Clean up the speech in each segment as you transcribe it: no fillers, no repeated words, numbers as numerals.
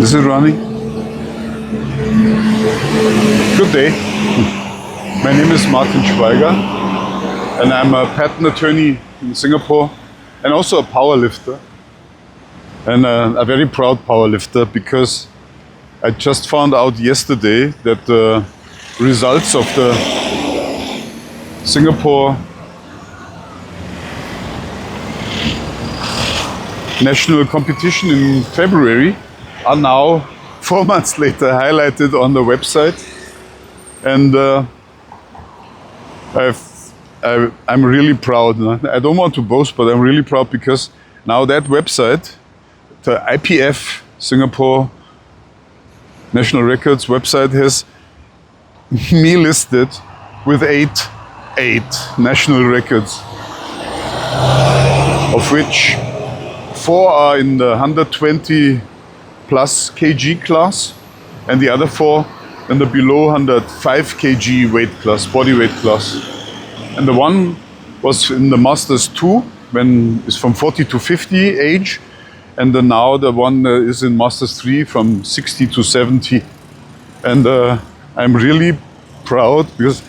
Is it running? Good day. My name is Martin Schweiger, and I'm a patent attorney in Singapore and also a powerlifter. And a very proud powerlifter, because I just found out yesterday that the results of the Singapore national competition in February are now 4 months later highlighted on the website. And I'm really proud. I don't want to boast, but I'm really proud because now that website, the IPF Singapore National Records website, has me listed with eight national records, of which 4 are in the 120 plus kg class, and the other 4 in the below 105 kg weight class, body weight class. And the one was in the Masters 2, when it's from 40 to 50 age, and now the one is in Masters 3 from 60 to 70. And I'm really proud because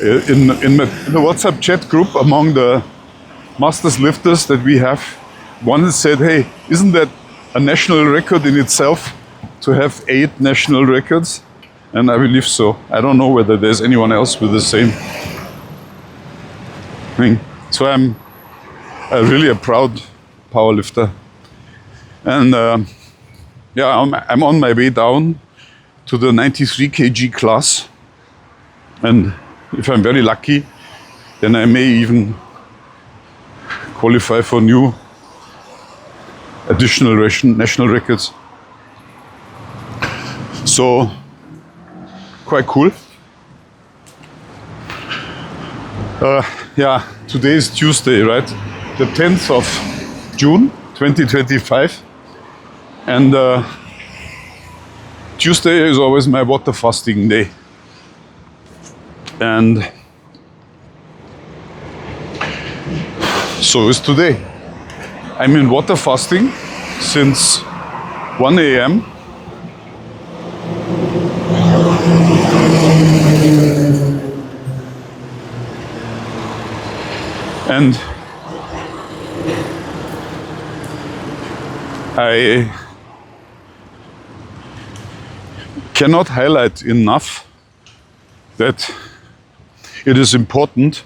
in the WhatsApp chat group among the Masters lifters that we have, one said, hey, isn't that a national record in itself to have 8 national records? And I believe so. I don't know whether there's anyone else with the same thing. So I'm really a proud powerlifter. And I'm on my way down to the 93 kg class. And if I'm very lucky, then I may even qualify for new additional national records. So, quite cool. Today is Tuesday, right? The 10th of June, 2025. And Tuesday is always my water fasting day. And so is today. I'm in water fasting since 1 a.m. And I cannot highlight enough that it is important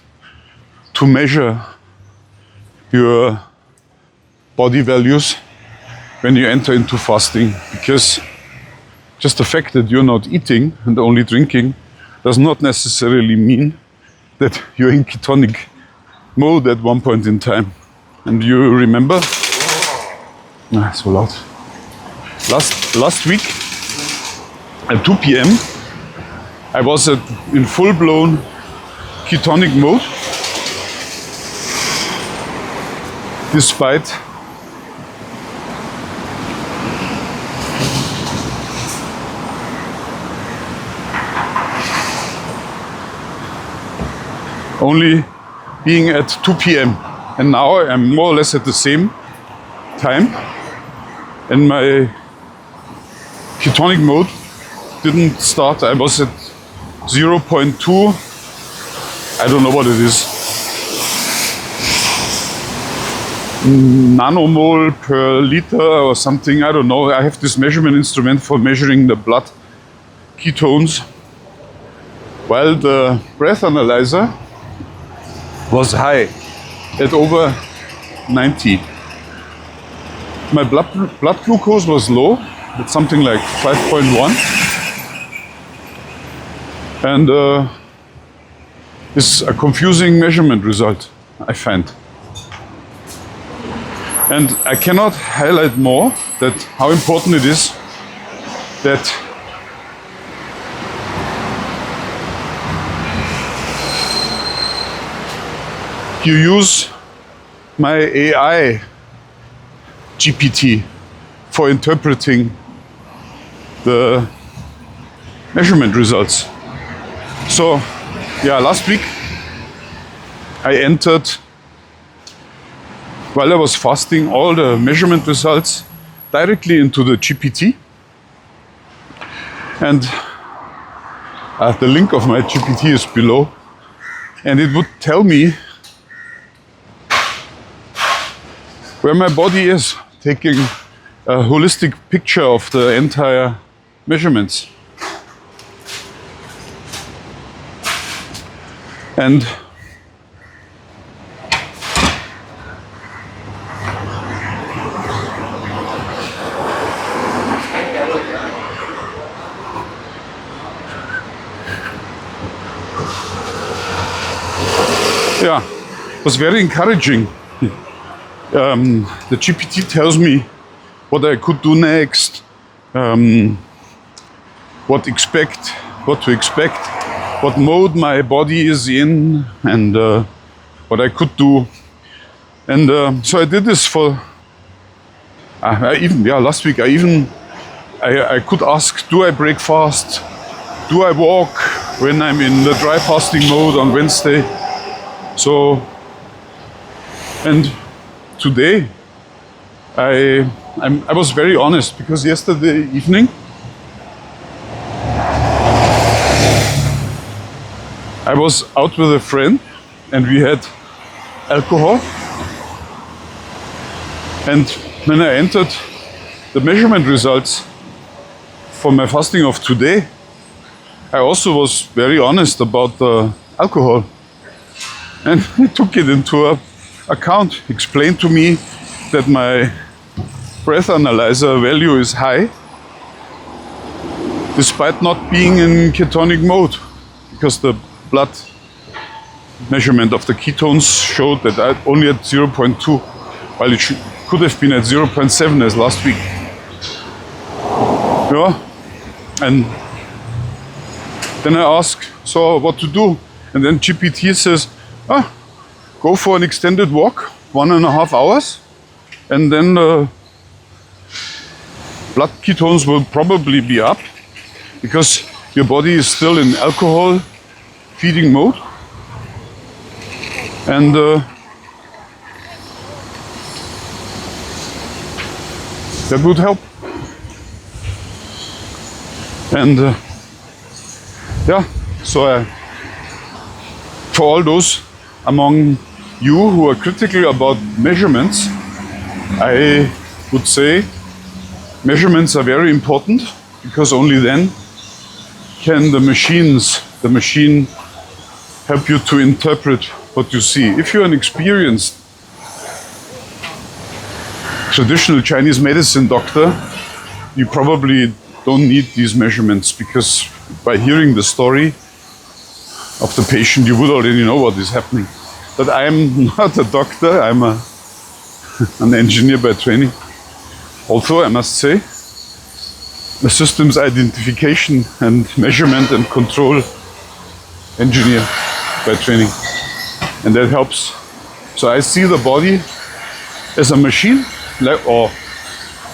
to measure your body values when you enter into fasting, because just the fact that you're not eating and only drinking does not necessarily mean that you're in ketonic mode at one point in time. And you remember, so loud. Last week at 2 p.m. I was in full-blown ketonic mode, despite only being at 2 p.m. And now I'm more or less at the same time, and my ketonic mode didn't start. I was at 0.2, I don't know what it is, nanomole per liter or something, I don't know. I have this measurement instrument for measuring the blood ketones, while the breath analyzer was high at over 90. My blood glucose was low, at something like 5.1. And it's a confusing measurement result, I find. And I cannot highlight more that how important it is that you use my AI GPT for interpreting the measurement results. So, yeah, last week I entered, while I was fasting, all the measurement results directly into the GPT, and the link of my GPT is below, and it would tell me where my body is, taking a holistic picture of the entire measurements. And yeah, it was very encouraging. The GPT tells me what I could do next, what to expect, what mode my body is in, and what I could do. And so I did this for last week. I could ask, do I break fast? Do I walk when I'm in the dry fasting mode on Wednesday? So, and today I was very honest, because yesterday evening I was out with a friend and we had alcohol, and when I entered the measurement results for my fasting of today, I also was very honest about the alcohol, and he took it into account, explained to me that my breath analyzer value is high despite not being in ketonic mode, because the blood measurement of the ketones showed that I only at 0.2, while it could have been at 0.7 as last week. Yeah, and then I ask, so what to do? And then GPT says, go for an extended walk, 1.5 hours, and then blood ketones will probably be up, because your body is still in alcohol feeding mode. And that would help. And so for all those among you who are critical about measurements, I would say measurements are very important, because only then can the machine help you to interpret what you see. If you're an experienced traditional Chinese medicine doctor, you probably don't need these measurements, because by hearing the story of the patient, you would already know what is happening. But I'm not a doctor, I'm an engineer by training. Although I must say, a systems identification and measurement and control engineer by training. And that helps. So I see the body as a machine, or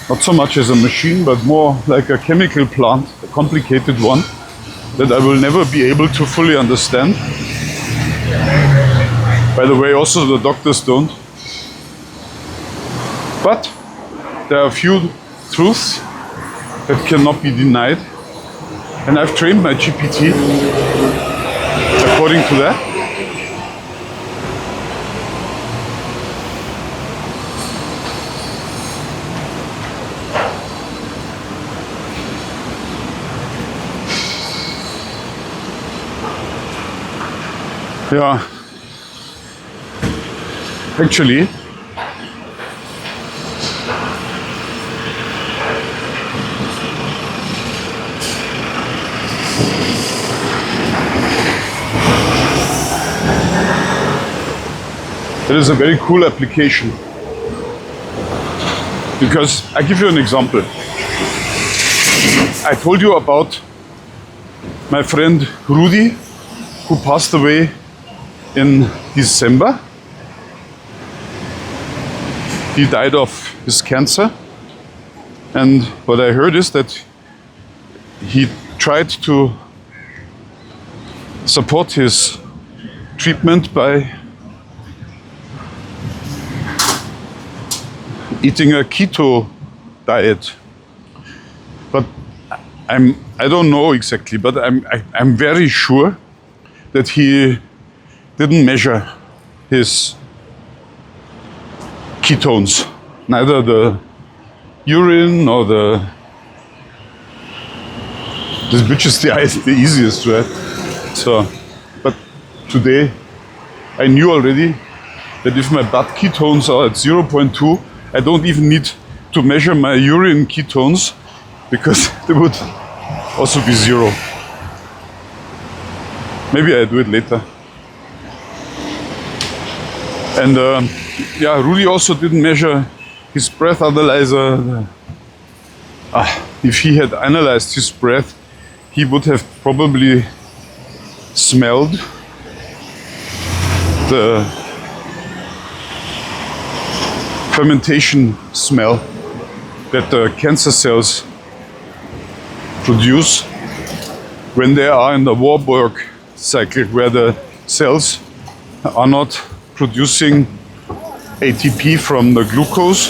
not so much as a machine, but more like a chemical plant, a complicated one that I will never be able to fully understand. By the way, also the doctors don't. But there are a few truths that cannot be denied. And I've trained my GPT according to that. Yeah, actually, it is a very cool application, because I give you an example. I told you about my friend Rudi, who passed away in December. He died of his cancer, and what I heard is that he tried to support his treatment by eating a keto diet. But I don't know exactly, but I'm very sure that he didn't measure his ketones, neither the urine nor which is the easiest, right? So, but today I knew already that if my blood ketones are at 0.2, I don't even need to measure my urine ketones because they would also be 0. Maybe I do it later. And yeah, Rudi also didn't measure his breath analyzer. If he had analyzed his breath, he would have probably smelled the fermentation smell that the cancer cells produce when they are in the Warburg cycle, where the cells are not producing ATP from the glucose,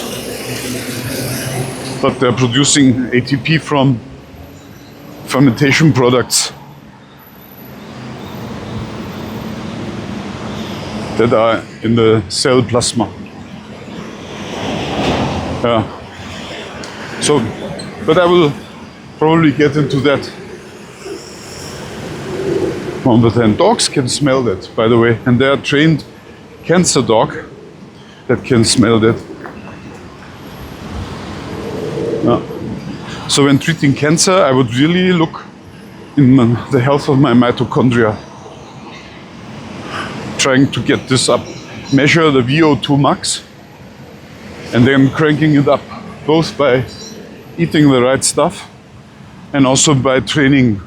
but they're producing ATP from fermentation products that are in the cell plasma. Yeah. So, but I will probably get into that. But then dogs can smell that, by the way, and they are trained cancer dog that can smell that. Yeah. So when treating cancer, I would really look in the health of my mitochondria, trying to get this up, measure the VO2 max, and then cranking it up, both by eating the right stuff and also by training.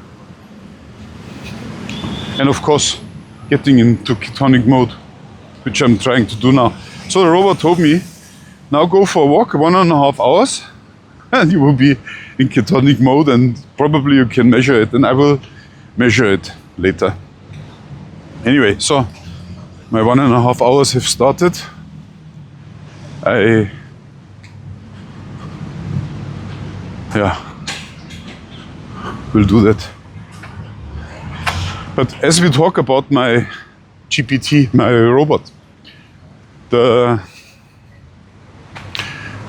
And of course, getting into ketonic mode, which I'm trying to do now. So the robot told me, now go for a walk, 1.5 hours, and you will be in ketonic mode, and probably you can measure it, and I will measure it later. Anyway, so my 1.5 hours have started. I will do that. But as we talk about my GPT, my robot, the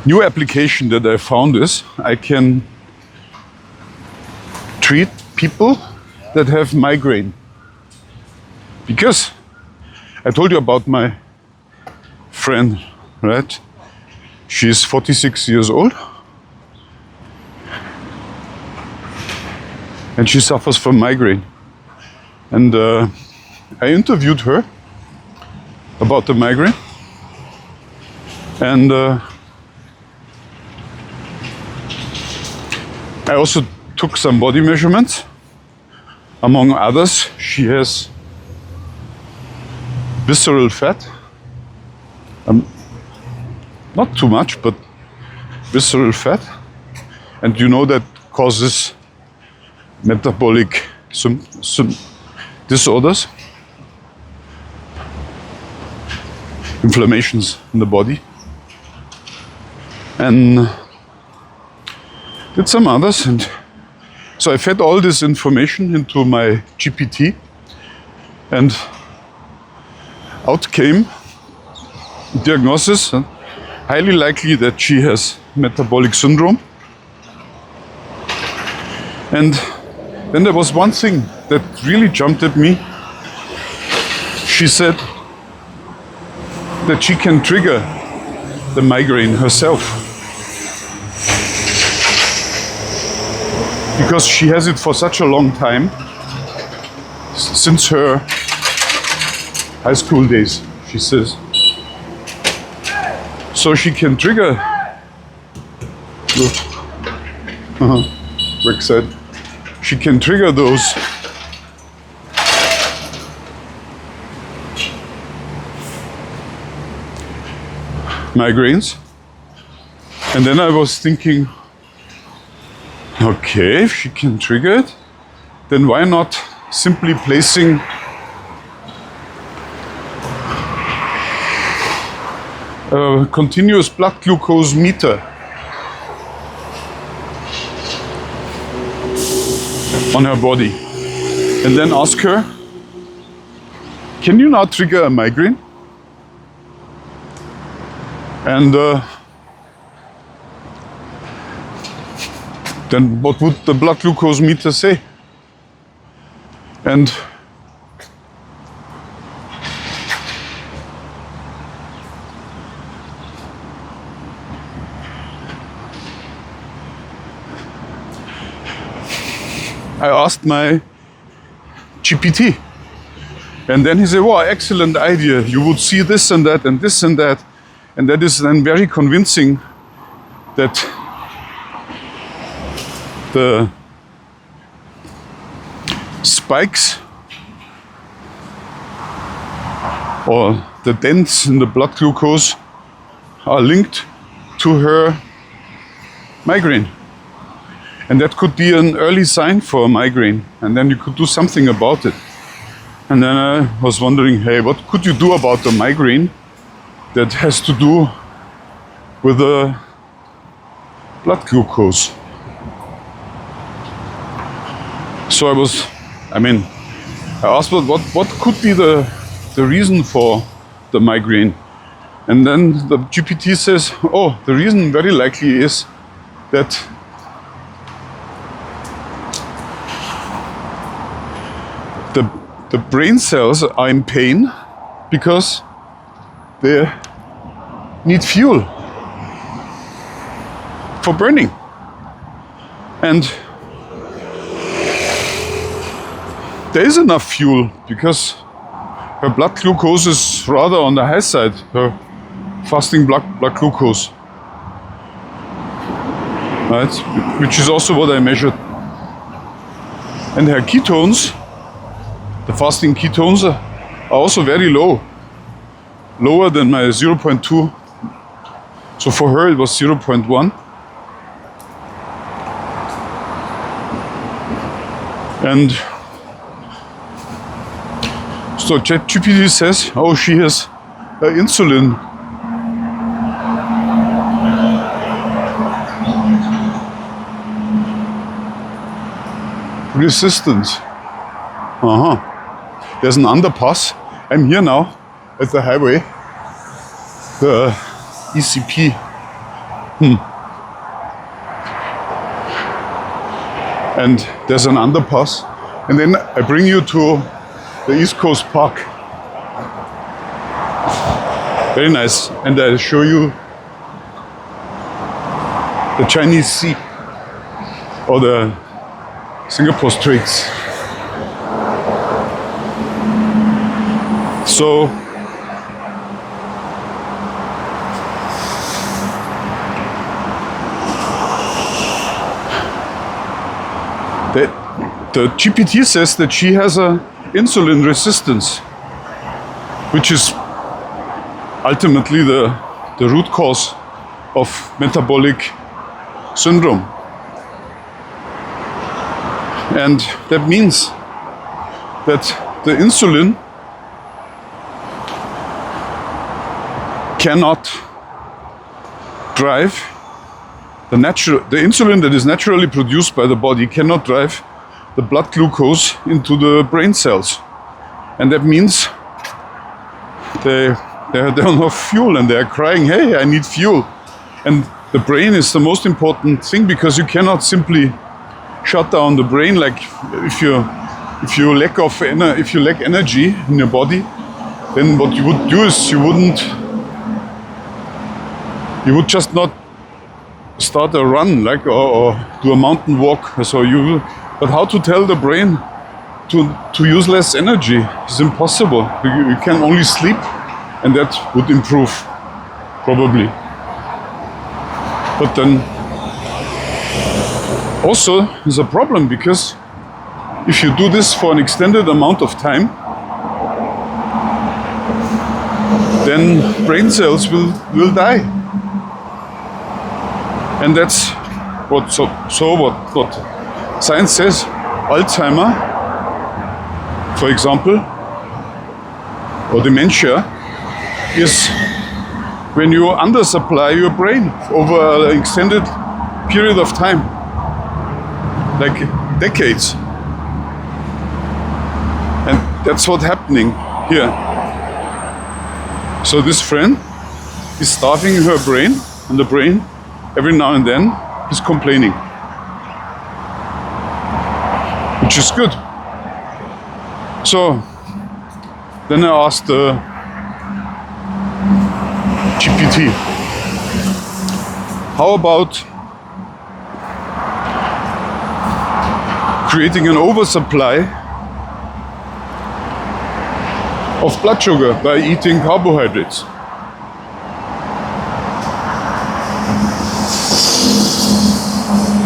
new application that I found is I can treat people that have migraine. Because I told you about my friend, right? She's 46 years old and she suffers from migraine. And I interviewed her about the migraine, and I also took some body measurements. Among others, she has visceral fat, not too much, but visceral fat, and you know that causes metabolic disorders, inflammations in the body, and did some others. And so I fed all this information into my GPT, and out came diagnosis, highly likely that she has metabolic syndrome. And then there was one thing that really jumped at me. She said that she can trigger the migraine herself, because she has it for such a long time, since her high school days, she says. So she can trigger. Rick said she can trigger those migraines. And then I was thinking, okay, if she can trigger it, then why not simply placing a continuous blood glucose meter on her body. And then ask her, can you now trigger a migraine? And then what would the blood glucose meter say? And I asked my GPT, and then he said, wow, excellent idea. You would see this and that and this and that. And that is then very convincing that the spikes or the dents in the blood glucose are linked to her migraine. And that could be an early sign for a migraine, and then you could do something about it. And then I was wondering, hey, what could you do about the migraine that has to do with the blood glucose? So I asked what could be the reason for the migraine? And then the GPT says, oh, the reason very likely is that the brain cells are in pain because they need fuel for burning. And there is enough fuel because her blood glucose is rather on the high side, her fasting blood glucose, right? Which is also what I measured. And her ketones, the fasting ketones, are also very low, lower than my 0.2. So for her it was 0.1. And so ChatGPT says, oh, she has insulin resistance. There's an underpass. I'm here now at the highway, the ECP. And there's an underpass. And then I bring you to the East Coast Park. Very nice. And I'll show you the Chinese Sea or the Singapore Straits. So the GPT says that she has a insulin resistance, which is ultimately the root cause of metabolic syndrome. And that means that the insulin cannot drive the insulin that is naturally produced by the body cannot drive the blood glucose into the brain cells. And that means they don't have fuel and they are crying, hey, I need fuel. And the brain is the most important thing because you cannot simply shut down the brain. Like if you lack energy in your body, then what you would do is you would just not start a run, like or do a mountain walk. But how to tell the brain to use less energy is impossible. You can only sleep, and that would improve, probably. But then also there's a problem, because if you do this for an extended amount of time, then brain cells will die. And that's what science says. Alzheimer, for example, or dementia, is when you undersupply your brain over an extended period of time, like decades. And that's what's happening here. So this friend is starving her brain, and the brain, every now and then, is complaining. Which is good. So then I asked the GPT, how about creating an oversupply of blood sugar by eating carbohydrates?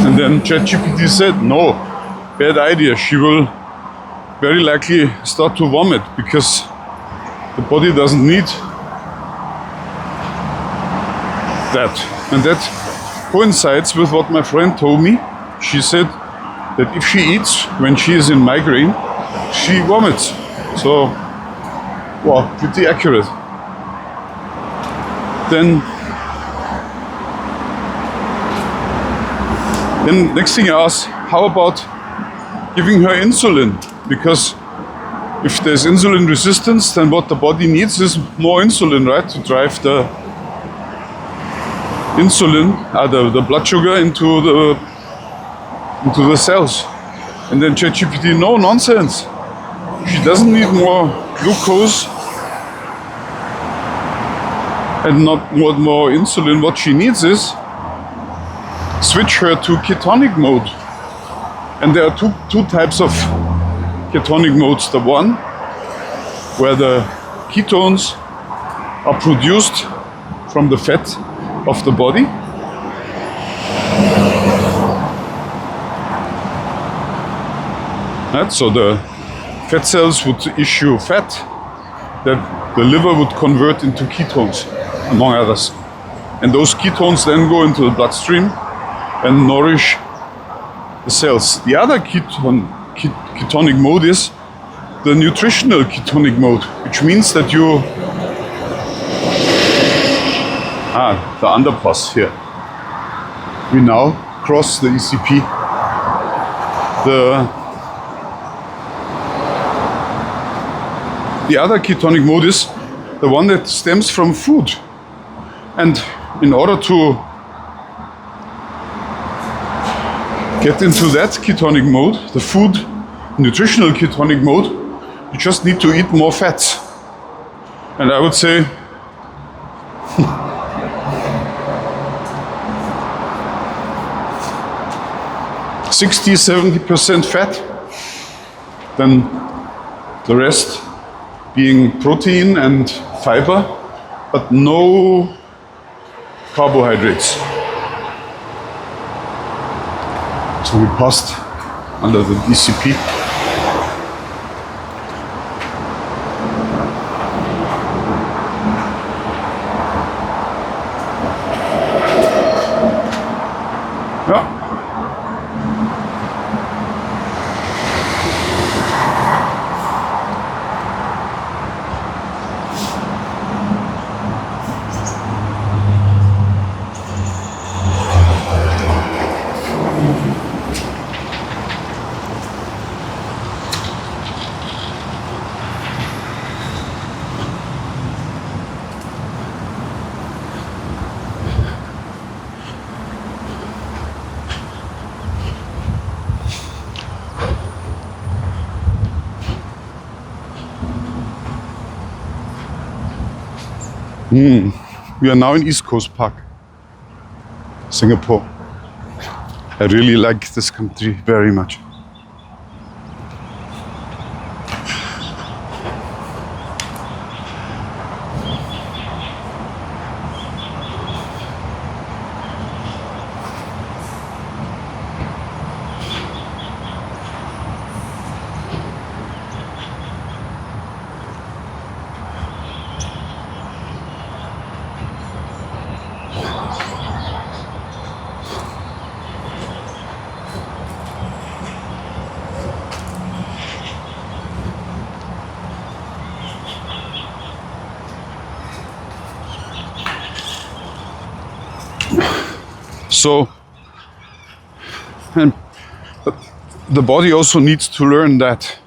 And then ChatGPT said, no, bad idea. She will very likely start to vomit because the body doesn't need that. And that coincides with what my friend told me. She said that if she eats when she is in migraine, she vomits. So, well, pretty accurate. Then next thing I asked, how about giving her insulin? Because if there's insulin resistance, then what the body needs is more insulin, right? To drive the insulin, the blood sugar into the cells. And then ChatGPT, no, nonsense. She doesn't need more glucose and not more insulin. What she needs is switch her to ketonic mode. And there are two types of ketonic modes. The one where the ketones are produced from the fat of the body. Right? So the fat cells would issue fat that the liver would convert into ketones, among others. And those ketones then go into the bloodstream and nourish the cells. The other ketonic mode is the nutritional ketonic mode, which means that you the underpass here. We now cross the ECP. The other ketonic mode is the one that stems from food. And in order to get into that ketonic mode, the food, nutritional ketonic mode, you just need to eat more fats. And I would say (60–70% fat, then the rest being protein and fiber, but no carbohydrates. So we passed under the DCP. Yeah. We are now in East Coast Park, Singapore. I really like this country very much. So, and the body also needs to learn that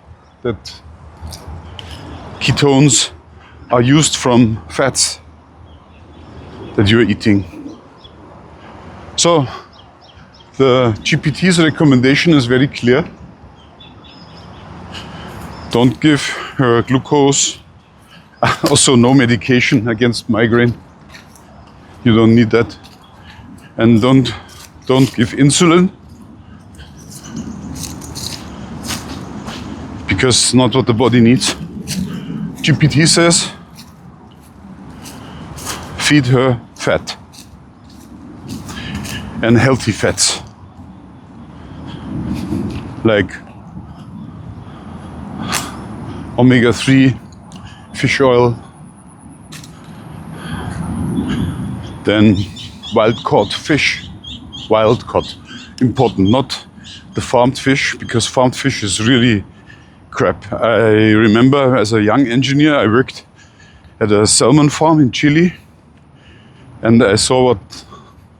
ketones are used from fats that you're eating. So the GPT's recommendation is very clear. Don't give her glucose. Also no medication against migraine. You don't need that. And don't give insulin, because it's not what the body needs. GPT says feed her fat and healthy fats like omega-3 fish oil, then wild-caught fish. Wild-caught, important, not the farmed fish, because farmed fish is really crap. I remember as a young engineer I worked at a salmon farm in Chile, and I saw what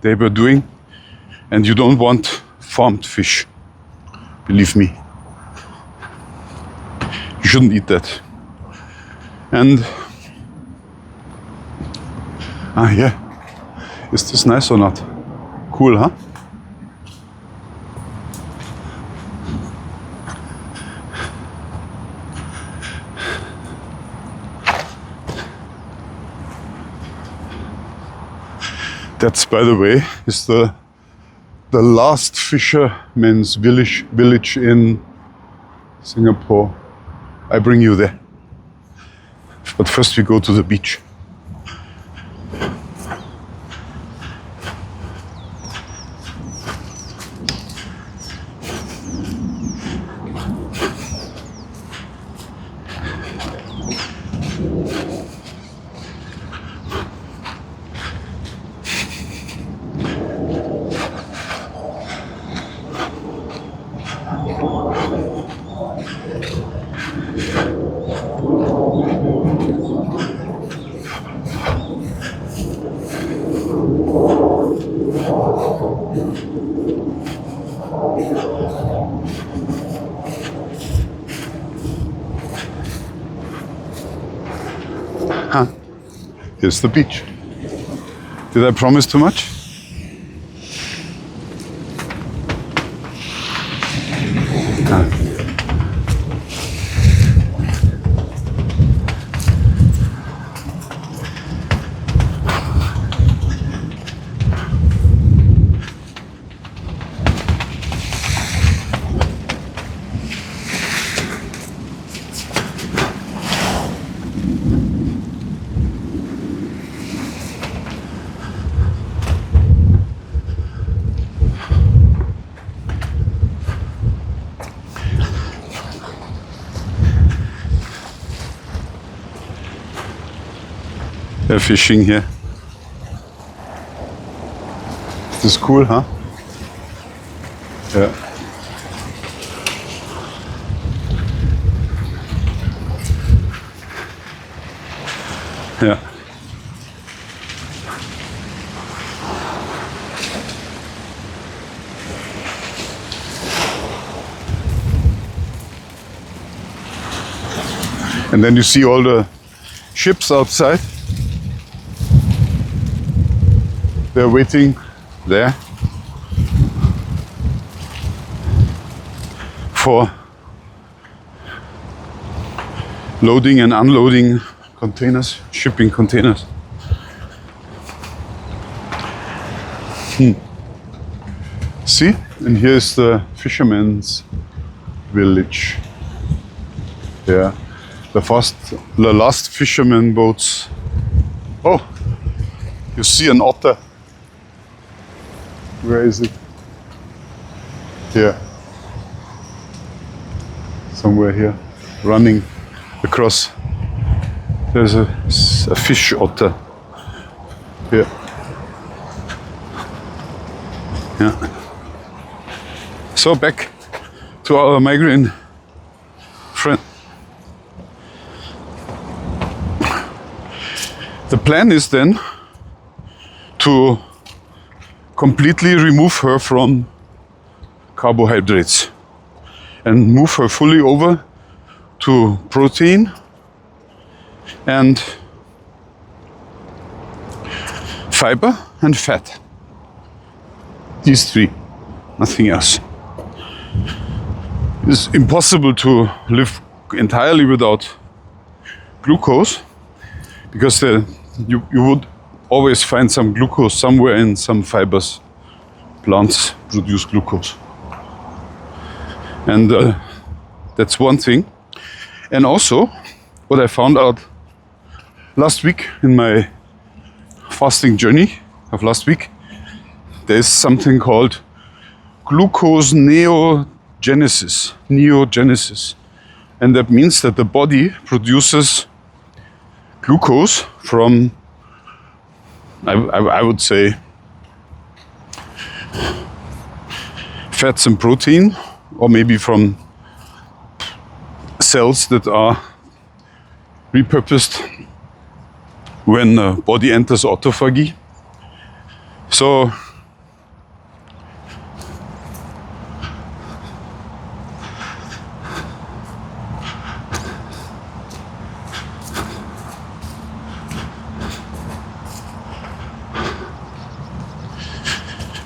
they were doing, and you don't want farmed fish, believe me. You shouldn't eat that. And yeah, is this nice or not? Cool, huh? That's, by the way, is the last fisherman's village in Singapore. I bring you there. But first we go to the beach. Here's the beach. Did I promise too much? They're fishing here. This is cool, huh? Yeah. Yeah. And then you see all the ships outside. They're waiting there for loading and unloading containers, shipping containers. See? And here's the fisherman's village. Yeah. The last fisherman boats. Oh, you see an otter. Where is it? Here. Somewhere here. Running across. There's a fish otter. Here. Yeah. So back to our migraine friend. The plan is then to completely remove her from carbohydrates and move her fully over to protein and fiber and fat. These three, nothing else. It's impossible to live entirely without glucose, because you would always find some glucose somewhere in some fibers. Plants produce glucose. And that's one thing. And also, what I found out last week in my fasting journey of last week, there's something called glucose neogenesis. And that means that the body produces glucose from, I would say, fats and protein, or maybe from cells that are repurposed when the body enters autophagy. So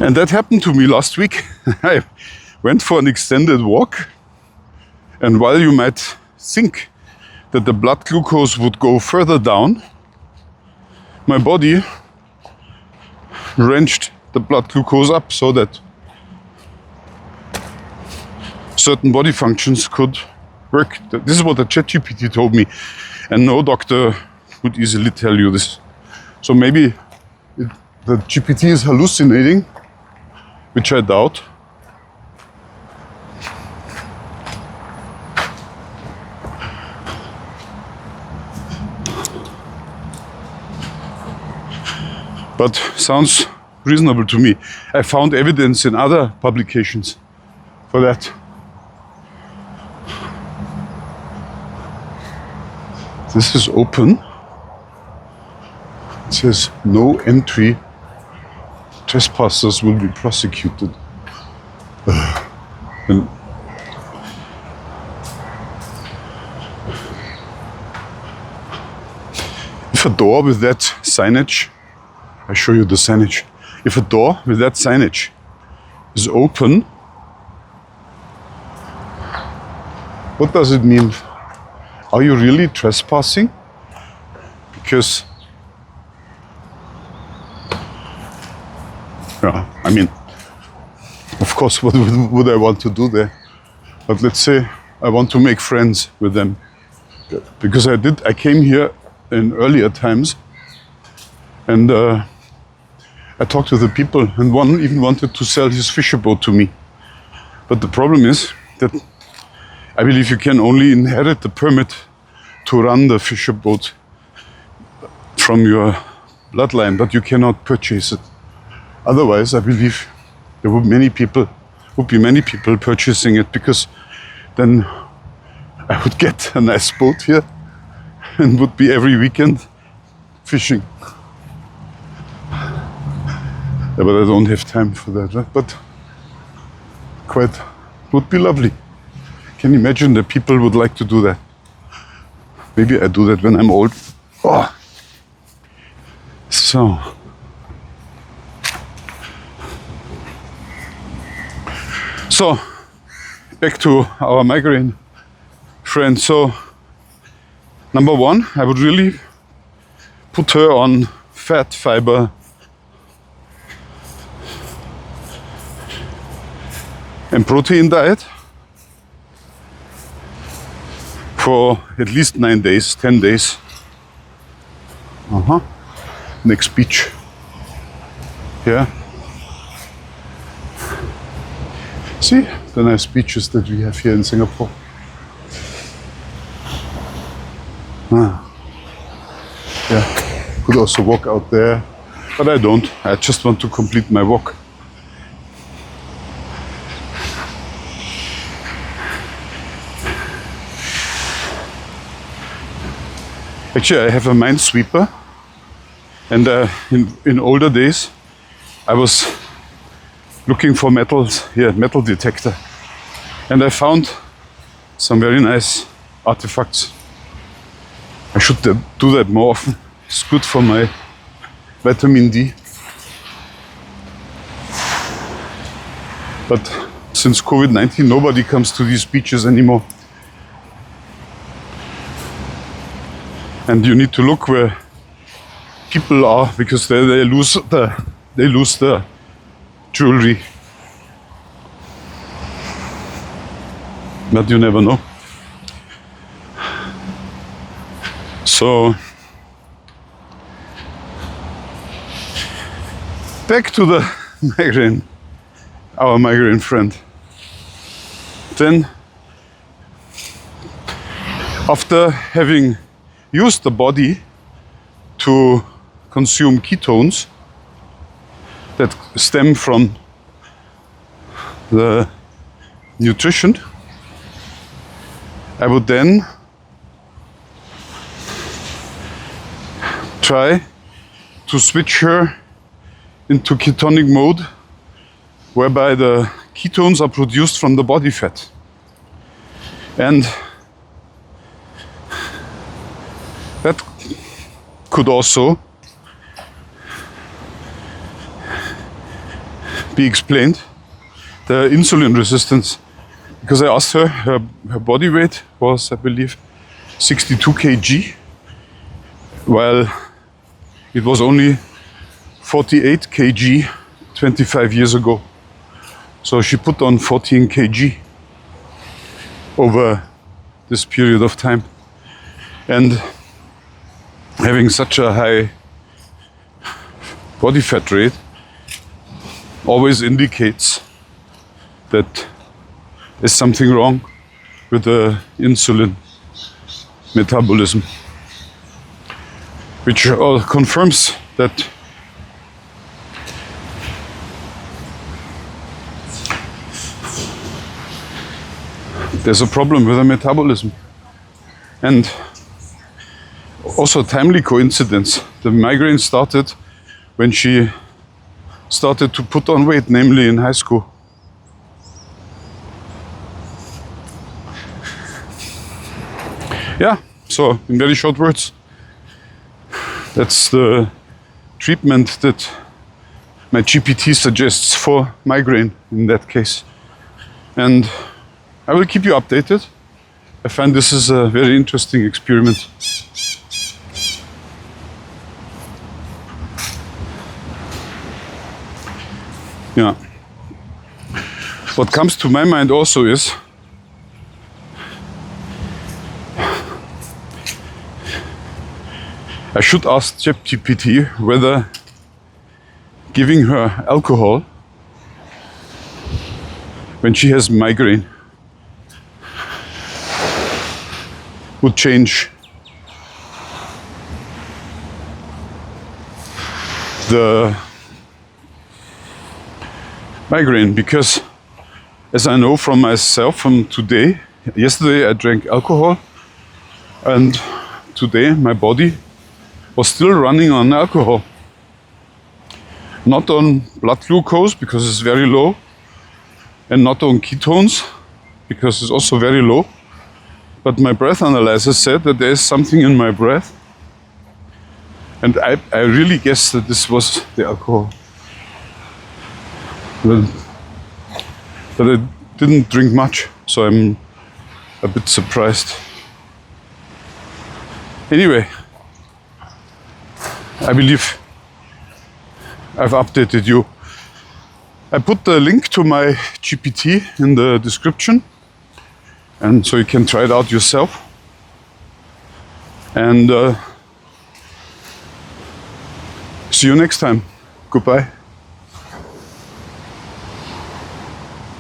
and that happened to me last week. I went for an extended walk, and while you might think that the blood glucose would go further down, my body wrenched the blood glucose up so that certain body functions could work. This is what the ChatGPT told me, and no doctor would easily tell you this. So maybe the GPT is hallucinating, which I doubt. But sounds reasonable to me. I found evidence in other publications for that. This is open. It says no entry. Trespassers will be prosecuted. And if a door with that signage, I show you the signage. If a door with that signage is open, what does it mean? Are you really trespassing? Because, yeah, I mean, of course, what would I want to do there? But let's say I want to make friends with them. Because I came here in earlier times, and I talked to the people, and one even wanted to sell his fisher boat to me. But the problem is that I believe you can only inherit the permit to run the fisher boat from your bloodline, but you cannot purchase it. Otherwise, I believe there would be many people purchasing it, because then I would get a nice boat here and would be every weekend fishing. Yeah, but I don't have time for that, right? But would be lovely. Can you imagine that people would like to do that? Maybe I do that when I'm old. Oh. So, back to our migraine friend. So, number one, I would really put her on fat, fiber, and protein diet for at least 9 days, 10 days. Next beach. Yeah. See the nice beaches that we have here in Singapore. Yeah. Could also walk out there, but I don't. I just want to complete my walk. Actually, I have a minesweeper, and in older days, I was looking for metal detector, and I found some very nice artifacts. I should do that more often. It's good for my vitamin D. But since COVID-19, nobody comes to these beaches anymore. And you need to look where people are, because they lose the jewelry. But you never know. So back to the migraine, our migraine friend. Then, after having used the body to consume ketones that stem from the nutrition, I would then try to switch her into ketonic mode, whereby the ketones are produced from the body fat. And that could also be explained, the insulin resistance. Because I asked her body weight was, I believe, 62 kg, while it was only 48 kg 25 years ago. So she put on 14 kg over this period of time. And having such a high body fat rate always indicates that there's something wrong with the insulin metabolism, which confirms that there's a problem with the metabolism. And also timely coincidence, the migraine started when she started to put on weight, namely in high school. Yeah, so in very short words, that's the treatment that my GPT suggests for migraine in that case. And I will keep you updated. I find this is a very interesting experiment. Yeah. What comes to my mind also is I should ask ChatGPT whether giving her alcohol when she has migraine would change the migraine, because as I know from myself from today, yesterday I drank alcohol and today my body was still running on alcohol. Not on blood glucose because it's very low, and not on ketones because it's also very low. But my breath analyzer said that there is something in my breath, and I really guess that this was the alcohol. But I didn't drink much, so I'm a bit surprised. Anyway, I believe I've updated you. I put the link to my GPT in the description, and so you can try it out yourself. And see you next time. Goodbye.